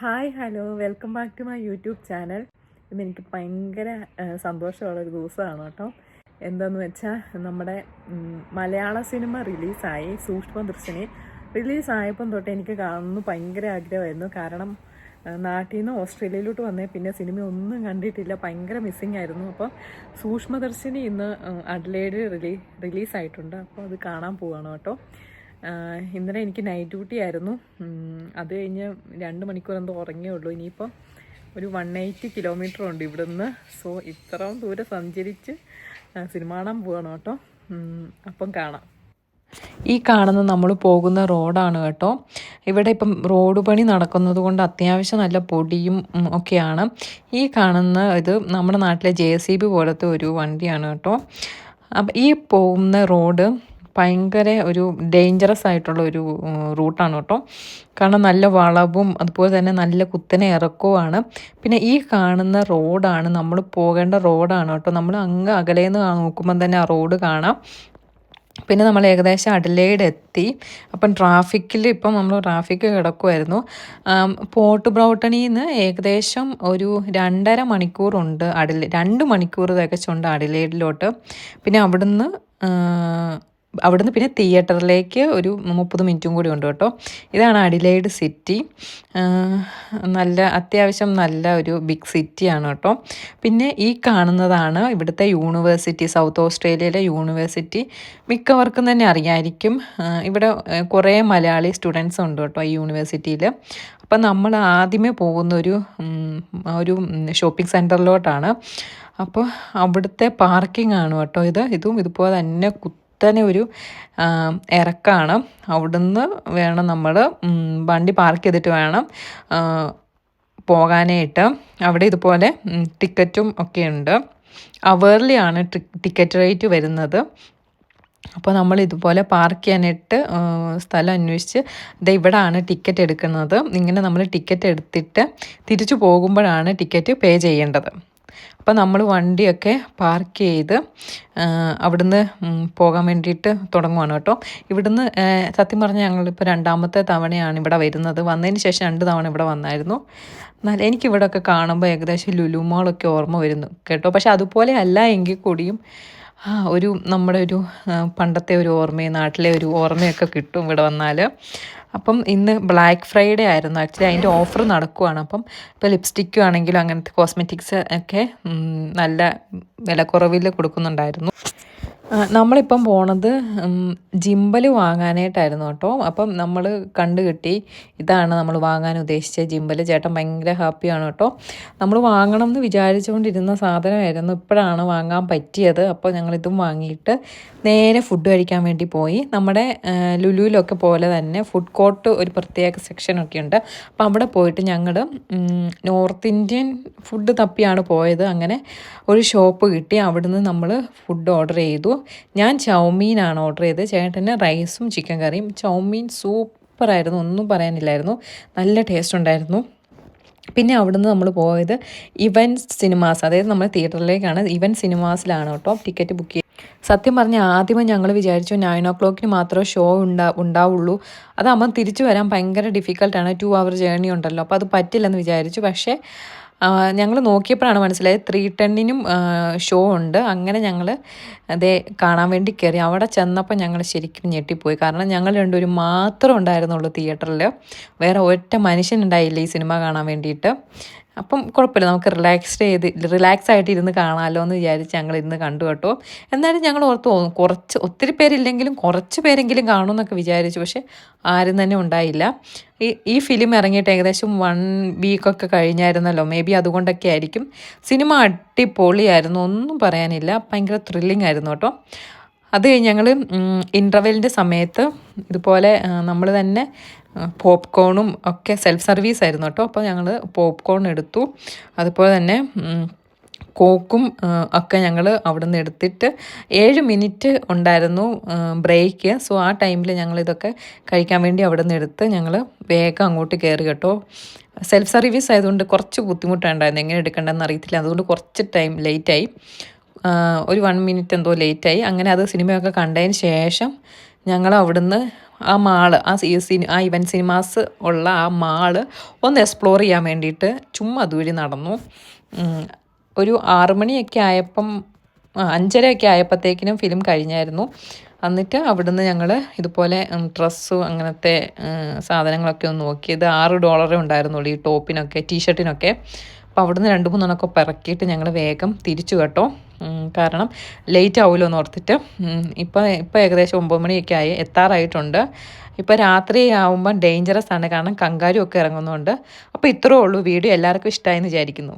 Hi hello welcome back to my YouTube channel. ഇന്നെനിക്ക് ഭയങ്കര സന്തോഷമുള്ളൊരു ദിവസമാണ് കേട്ടോ. എന്താണെന്ന് വെച്ചാൽ നമ്മുടെ മലയാള സിനിമ റിലീസായി. സൂക്ഷ്മദർശിനി റിലീസായപ്പം തൊട്ട് എനിക്ക് കാണുന്നു ഭയങ്കര ആഗ്രഹമായിരുന്നു. കാരണം നാട്ടിൽ നിന്ന് ഓസ്ട്രേലിയയിലോട്ട് വന്നേ പിന്നെ സിനിമ ഒന്നും കണ്ടിട്ടില്ല, ഭയങ്കര മിസ്സിങ് ആയിരുന്നു. അപ്പോൾ സൂക്ഷ്മദർശിനി ഇന്ന് അഡ്ലേഡ് റിലീസായിട്ടുണ്ട്. അപ്പോൾ അത് കാണാൻ പോവുകയാണ് കേട്ടോ. ഇന്നലെ എനിക്ക് നൈറ്റ് ഡ്യൂട്ടി ആയിരുന്നു. അത് കഴിഞ്ഞ് 2 മണിക്കൂർ എന്തോ ഉറങ്ങിയേ ഉള്ളൂ. ഇനിയിപ്പോൾ ഒരു 180 കിലോമീറ്റർ ഉണ്ട് ഇവിടുന്ന്. സോ ഇത്രയും ദൂരം സഞ്ചരിച്ച് സിനിമ കാണാൻ പോവാണ് കേട്ടോ. അപ്പം കാണാം. ഈ കാണുന്ന നമ്മൾ പോകുന്ന റോഡാണ് കേട്ടോ. ഇവിടെ ഇപ്പം റോഡ് പണി നടക്കുന്നത് കൊണ്ട് അത്യാവശ്യം നല്ല പൊടിയും ഒക്കെയാണ്. ഈ കാണുന്ന ഇത് നമ്മുടെ നാട്ടിലെ JCB പോലത്തെ ഒരു വണ്ടിയാണ് കേട്ടോ. അപ്പം ഈ പോകുന്ന റോഡ് ഭയങ്കര ഒരു ഡേഞ്ചറസ് ആയിട്ടുള്ള ഒരു റൂട്ടാണ് കേട്ടോ. കാരണം നല്ല വളവും അതുപോലെ തന്നെ നല്ല കുത്തനെ ഇറക്കവുമാണ്. പിന്നെ ഈ കാണുന്ന റോഡാണ് നമ്മൾ പോകേണ്ട റോഡാണ് കേട്ടോ. നമ്മൾ അങ്ങ് അകലേന്ന് നോക്കുമ്പം തന്നെ ആ റോഡ് കാണാം. പിന്നെ നമ്മൾ ഏകദേശം അഡലേഡ് എത്തി. അപ്പം ഇപ്പം നമ്മൾ ട്രാഫിക്ക് കിടക്കുമായിരുന്നു. പോർട്ട് ബ്രൗട്ടണിയിൽ നിന്ന് ഏകദേശം ഒരു 2.5 മണിക്കൂറുണ്ട് 2 മണിക്കൂർ തികച്ചുണ്ട് അഡലേഡിലോട്ട്. പിന്നെ അവിടുന്ന് പിന്നെ തിയേറ്ററിലേക്ക് ഒരു 30 മിനിറ്റും കൂടി ഉണ്ട് കേട്ടോ. ഇതാണ് അഡിലെയ്ഡ് സിറ്റി. അത്യാവശ്യം നല്ല ഒരു ബിഗ് സിറ്റിയാണ് കേട്ടോ. പിന്നെ ഈ കാണുന്നതാണ് ഇവിടുത്തെ യൂണിവേഴ്സിറ്റി, സൗത്ത് ഓസ്ട്രേലിയയിലെ യൂണിവേഴ്സിറ്റി. മിക്കവർക്കും തന്നെ അറിയാമായിരിക്കും. ഇവിടെ കുറേ മലയാളി സ്റ്റുഡൻസ് ഉണ്ട് കേട്ടോ ഈ യൂണിവേഴ്സിറ്റിയിൽ. അപ്പം നമ്മൾ ആദ്യമേ പോകുന്ന ഒരു ഷോപ്പിംഗ് സെൻറ്ററിലോട്ടാണ്. അപ്പോൾ അവിടുത്തെ പാർക്കിംഗ് ആണ് കേട്ടോ ഇതും ഇതുപോലെ തന്നെ ഒരു ഇറക്കാണ്. അവിടുന്ന് വേണം നമ്മൾ വണ്ടി പാർക്ക് ചെയ്തിട്ട് വേണം പോകാനായിട്ട്. അവിടെ ഇതുപോലെ ടിക്കറ്റും ഒക്കെ ഉണ്ട്. അവേർലിയാണ് ടിക്കറ്റ് റേറ്റ് വരുന്നത്. അപ്പോൾ നമ്മൾ ഇതുപോലെ പാർക്ക് ചെയ്യാനായിട്ട് സ്ഥലം അന്വേഷിച്ച് ഇവിടാണ് ടിക്കറ്റ് എടുക്കുന്നത്. ഇങ്ങനെ നമ്മൾ ടിക്കറ്റ് എടുത്തിട്ട് തിരിച്ചു പോകുമ്പോഴാണ് ടിക്കറ്റ് പേ ചെയ്യേണ്ടത്. അപ്പോൾ നമ്മൾ വണ്ടിയൊക്കെ പാർക്ക് ചെയ്ത് അവിടുന്ന് പോകാൻ വേണ്ടിയിട്ട് തുടങ്ങുവാണ് കേട്ടോ. ഇവിടുന്ന് സത്യം പറഞ്ഞാൽ ഞങ്ങളിപ്പോൾ 2ാമത്തെ തവണയാണ് ഇവിടെ വരുന്നത്. വന്നതിന് ശേഷം 2 തവണ ഇവിടെ വന്നായിരുന്നു. എന്നാൽ എനിക്കിവിടെയൊക്കെ കാണുമ്പോൾ ഏകദേശം ലുലു മോളൊക്കെ ഓർമ്മ വരുന്നു കേട്ടോ. പക്ഷെ അതുപോലെ അല്ല എങ്കിൽ കൂടിയും നമ്മുടെ ഒരു പണ്ടത്തെ ഒരു ഓർമ്മയും നാട്ടിലെ ഒരു ഓർമ്മയൊക്കെ കിട്ടും ഇവിടെ വന്നാൽ. അപ്പം ഇന്ന് ബ്ലാക്ക് ഫ്രൈഡേ ആയിരുന്നു. ആക്ച്വലി അതിൻ്റെ ഓഫർ നടക്കുവാണ്. അപ്പം ഇപ്പോൾ ലിപ്സ്റ്റിക്കും ആണെങ്കിലും അങ്ങനത്തെ കോസ്മെറ്റിക്സ് ഒക്കെ നല്ല വിലക്കുറവിൽ കൊടുക്കുന്നുണ്ടായിരുന്നു. നമ്മളിപ്പം പോണത് ജിമ്പൽ വാങ്ങാനായിട്ടായിരുന്നു കേട്ടോ. അപ്പം നമ്മൾ കിട്ടി ഇതാണ് നമ്മൾ വാങ്ങാൻ ഉദ്ദേശിച്ച ജിമ്പൽ. ചേട്ടൻ ഭയങ്കര ഹാപ്പിയാണ് കേട്ടോ. നമ്മൾ വാങ്ങണം എന്ന് വിചാരിച്ചുകൊണ്ടിരുന്ന സാധനമായിരുന്നു, ഇപ്പോഴാണ് വാങ്ങാൻ പറ്റിയത്. അപ്പോൾ ഞങ്ങളിതും വാങ്ങിയിട്ട് നേരെ ഫുഡ് കഴിക്കാൻ വേണ്ടി പോയി. നമ്മുടെ ലുലുവിലൊക്കെ പോലെ തന്നെ ഫുഡ് കോർട്ട് ഒരു പ്രത്യേക സെക്ഷനൊക്കെ ഉണ്ട്. അപ്പോൾ അവിടെ പോയിട്ട് ഞങ്ങൾ നോർത്ത് ഇന്ത്യൻ ഫുഡ് തപ്പിയാണ് പോയത്. അങ്ങനെ ഒരു ഷോപ്പ് കിട്ടി. അവിടുന്ന് നമ്മൾ ഫുഡ് ഓർഡർ ചെയ്തു. ഞാൻ ചൗമീനാണ് ഓർഡർ ചെയ്തത്. ചേട്ടന് റൈസും ചിക്കൻ കറിയും. ചൗമീൻ സൂപ്പറായിരുന്നു, ഒന്നും പറയാനില്ലായിരുന്നു. നല്ല ടേസ്റ്റ് ഉണ്ടായിരുന്നു. പിന്നെ അവിടുന്ന് നമ്മൾ പോയത് ഇവൻ സിനിമാസ്, അതായത് നമ്മൾ തിയേറ്ററിലേക്കാണ്. ഇവൻ സിനിമാസിലാണ് കേട്ടോ ടിക്കറ്റ് ബുക്ക് ചെയ്ത്. സത്യം പറഞ്ഞാൽ ആദ്യമേ ഞങ്ങൾ വിചാരിച്ചു 9 o'clock മാത്രമേ ഷോ ഉണ്ടാവുള്ളൂ. അതാകുമ്പം തിരിച്ചു വരാൻ ഭയങ്കര ഡിഫിക്കൽട്ടാണ്. 2 hour ജേർണി ഉണ്ടല്ലോ, അപ്പോൾ അത് പറ്റില്ലെന്ന് വിചാരിച്ചു. പക്ഷേ ഞങ്ങൾ നോക്കിയപ്പോഴാണ് മനസ്സിലായത് 3:10 ഷോ ഉണ്ട്. അങ്ങനെ ഞങ്ങൾ കാണാൻ വേണ്ടി കയറി. അവിടെ ചെന്നപ്പോൾ ഞങ്ങൾ ശരിക്കും ഞെട്ടിപ്പോയി. കാരണം ഞങ്ങൾ രണ്ടുപേരും മാത്രമേ ഉണ്ടായിരുന്നുള്ളൂ തിയേറ്ററിൽ. വേറെ ഒറ്റ മനുഷ്യനുണ്ടായില്ല ഈ സിനിമ കാണാൻ വേണ്ടിയിട്ട്. അപ്പം കുഴപ്പമില്ല, നമുക്ക് റിലാക്സ് ആയിട്ട് ഇരുന്ന് കാണാമല്ലോ എന്ന് വിചാരിച്ച് ഞങ്ങൾ ഇരുന്ന് കണ്ടു കേട്ടോ. എന്നാലും ഞങ്ങൾ ഒത്തിരി പേരില്ലെങ്കിലും കുറച്ച് പേരെങ്കിലും കാണുമെന്നൊക്കെ വിചാരിച്ചു. പക്ഷെ ആരും തന്നെ ഉണ്ടായില്ല. ഈ ഫിലിം ഇറങ്ങിയിട്ട് ഏകദേശം 1 week കഴിഞ്ഞായിരുന്നല്ലോ. മേ ബി അതുകൊണ്ടൊക്കെ ആയിരിക്കും. സിനിമ അടിപൊളിയായിരുന്നു, ഒന്നും പറയാനില്ല. ഭയങ്കര ത്രില്ലിംഗ് ആയിരുന്നു കേട്ടോ. അത് കഴിഞ്ഞ് ഞങ്ങൾ ഇൻ്റർവെല്ലിൻ്റെ സമയത്ത് ഇതുപോലെ നമ്മൾ തന്നെ പോപ്കോണും ഒക്കെ സെൽഫ് സർവീസ് ആയിരുന്നു കേട്ടോ. അപ്പോൾ ഞങ്ങൾ പോപ്കോൺ എടുത്തു. അതുപോലെ തന്നെ കോക്കും ഒക്കെ ഞങ്ങൾ അവിടെ നിന്ന് എടുത്തിട്ട് 7 minute ഉണ്ടായിരുന്നു ബ്രേക്ക്. സോ ആ ടൈമിൽ ഞങ്ങളിതൊക്കെ കഴിക്കാൻ വേണ്ടി അവിടെ നിന്ന് എടുത്ത് ഞങ്ങൾ വേഗം അങ്ങോട്ട് കയറി കേട്ടോ. സെൽഫ് സർവീസ് ആയതുകൊണ്ട് കുറച്ച് ബുദ്ധിമുട്ടുണ്ടായിരുന്നു, എങ്ങനെ എടുക്കേണ്ടതെന്ന് അറിയത്തില്ല. അതുകൊണ്ട് കുറച്ച് ടൈം ലേറ്റായി, ഒരു 1 minute എന്തോ ലേറ്റായി. അങ്ങനെ അത് സിനിമയൊക്കെ കണ്ടതിന് ശേഷം ഞങ്ങൾ അവിടുന്ന് ആ മാള് ആ ഇവൻറ്റ് സിനിമാസ് ഉള്ള ആ മാള് ഒന്ന് എക്സ്പ്ലോർ ചെയ്യാൻ വേണ്ടിയിട്ട് ചുമ്മാ അതുവഴി നടന്നു. ഒരു 6 മണിയൊക്കെ ആയപ്പം 5:30 ആയപ്പോഴത്തേക്കിനും ഫിലിം കഴിഞ്ഞായിരുന്നു. എന്നിട്ട് അവിടുന്ന് ഞങ്ങൾ ഇതുപോലെ ഡ്രസ്സും അങ്ങനത്തെ സാധനങ്ങളൊക്കെ ഒന്ന് നോക്കി. ഇത് $6 ഉണ്ടായിരുന്നുള്ളൂ ഈ ടോപ്പിനൊക്കെ ടീഷർട്ടിനൊക്കെ. അപ്പോൾ അവിടുന്ന് 2-3 എണ്ണമൊക്കെ പിറക്കിയിട്ട് ഞങ്ങൾ വേഗം തിരിച്ചു കേട്ടോ. കാരണം ലേറ്റ് ആവുമല്ലോ എന്ന് ഓർത്തിട്ട്. ഇപ്പോൾ ഏകദേശം 9 മണിയൊക്കെ ആയി, എത്താറായിട്ടുണ്ട്. ഇപ്പോൾ രാത്രി ആവുമ്പം ഡേഞ്ചറസ് ആണ്, കാരണം കങ്കാരും ഒക്കെ ഇറങ്ങുന്നുണ്ട്. അപ്പോൾ ഇത്രയേ ഉള്ളൂ വീഡിയോ. എല്ലാവർക്കും ഇഷ്ടമായെന്ന് വിചാരിക്കുന്നു.